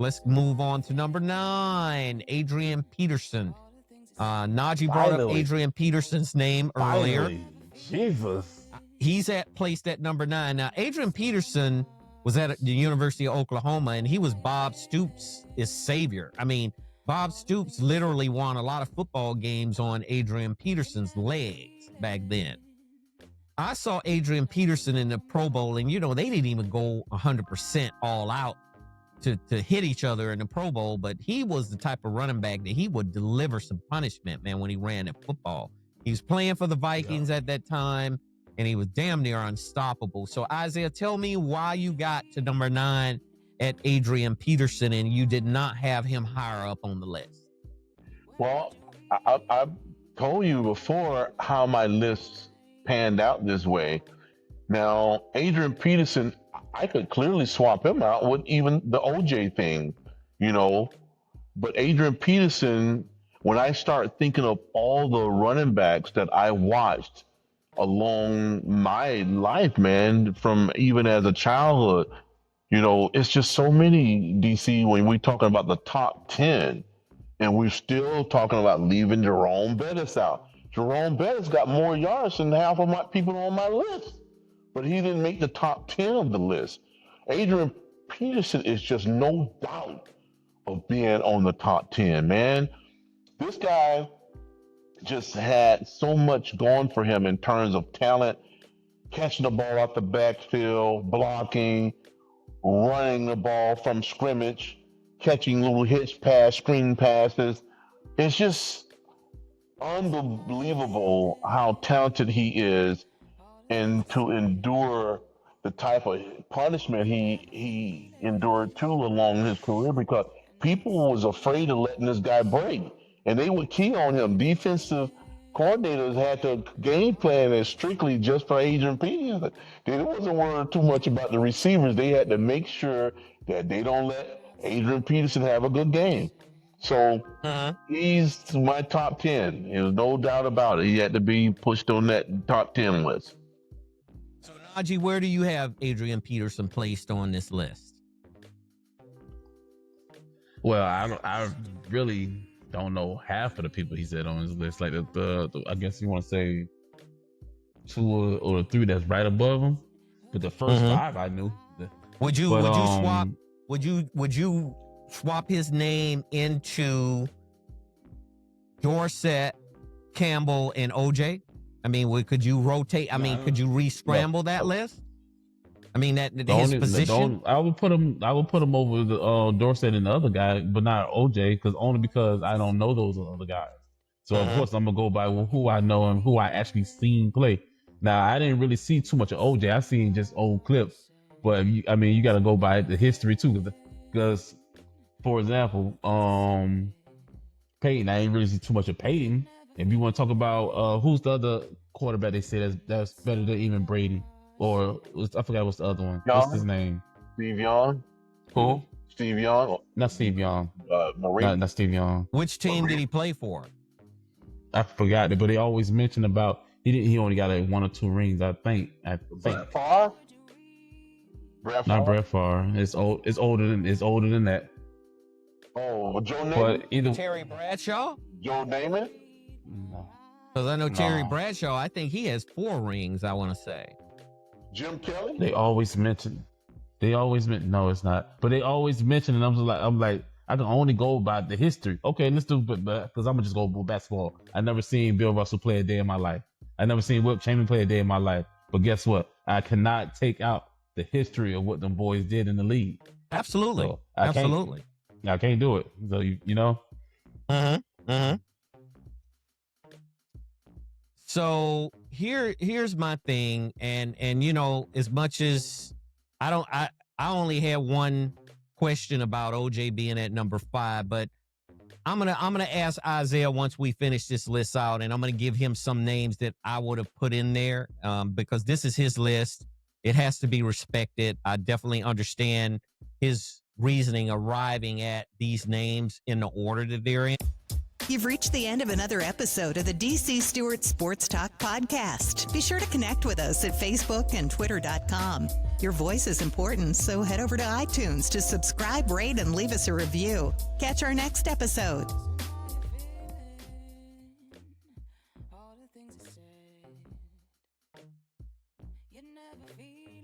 Let's move on to number 9, Adrian Peterson. Najee brought up Adrian Peterson's name earlier. Jesus. He's placed at number 9. Now, Adrian Peterson was at the University of Oklahoma, and he was Bob Stoops' savior. I mean, Bob Stoops literally won a lot of football games on Adrian Peterson's legs back then. I saw Adrian Peterson in the Pro Bowl, and, they didn't even go 100% all out to hit each other in the Pro Bowl, but he was the type of running back that he would deliver some punishment, man, when he ran at football. He was playing for the Vikings at that time, and he was damn near unstoppable. So, Isaiah, tell me why you got to number 9 at Adrian Peterson and you did not have him higher up on the list. Well, I told you before how my list panned out this way. Now, Adrian Peterson, I could clearly swap him out with even the OJ thing, But Adrian Peterson, when I start thinking of all the running backs that I watched along my life, man, from even as a childhood, it's just so many, DC, when we're talking about the top 10, and we're still talking about leaving Jerome Bettis out. Jerome Bettis got more yards than half of my people on my list, but he didn't make the top 10 of the list. Adrian Peterson is just no doubt of being on the top 10, man. This guy just had so much going for him in terms of talent, catching the ball out the backfield, blocking, running the ball from scrimmage, catching little hitch pass, screen passes. It's just unbelievable how talented he is, and to endure the type of punishment he endured too along his career, because people was afraid of letting this guy break, and they would key on him. Defensive coordinators had to game plan it strictly just for Adrian Peterson. They wasn't worried too much about the receivers. They had to make sure that they don't let Adrian Peterson have a good game. So he's my top 10. There's no doubt about it. He had to be pushed on that top 10 list. So, Najee, where do you have Adrian Peterson placed on this list? Well, I really don't know half of the people he said on his list. Like the I guess you want to say 2 or 3 that's right above him. But the first 5 I knew. Would you swap his name into Dorsett, Campbell, and OJ? I mean, could you rotate? Could you re-scramble that list? I mean, his position. I would put him over the Dorsett and the other guy, but not OJ, because I don't know those other guys. So of course I'm gonna go by who I know and who I actually seen play. Now I didn't really see too much of OJ. I seen just old clips, but you got to go by the history too, because for example, Payton, I ain't really see too much of Payton. If you want to talk about who's the other quarterback they say that's better than even Brady. Or I forgot what's the other one. Young? What's his name? Steve Young. Who? Steve Young. Not Steve Young. Not Steve Young. Which team did he play for? I forgot it, but they always mention about he only got like 1 or 2 rings. I think. Brett Favre. Not Brett Favre. It's older than that. Oh, Joe Namath. But either Terry Bradshaw. Joe Namath. No. Because I know Terry Bradshaw. I think he has 4 rings. I want to say. Jim Kelly? They always mention. No, it's not. But they always mention, and I'm like, I can only go by the history. Okay, let's do, but because I'm gonna just go basketball. I never seen Bill Russell play a day in my life. I never seen Wilt Chamberlain play a day in my life. But guess what? I cannot take out the history of what them boys did in the league. Absolutely, so absolutely. I can't do it. So you know. So here's my thing, and as much as I only had one question about OJ being at number 5, but I'm gonna ask Isaiah once we finish this list out, and I'm gonna give him some names that I would have put in there, because this is his list. It has to be respected. I definitely understand his reasoning arriving at these names in the order that they're in. You've reached the end of another episode of the DC Stewart Sports Talk podcast. Be sure to connect with us at Facebook and Twitter.com. Your voice is important, so head over to iTunes to subscribe, rate, and leave us a review. Catch our next episode. All the things I said, you never feel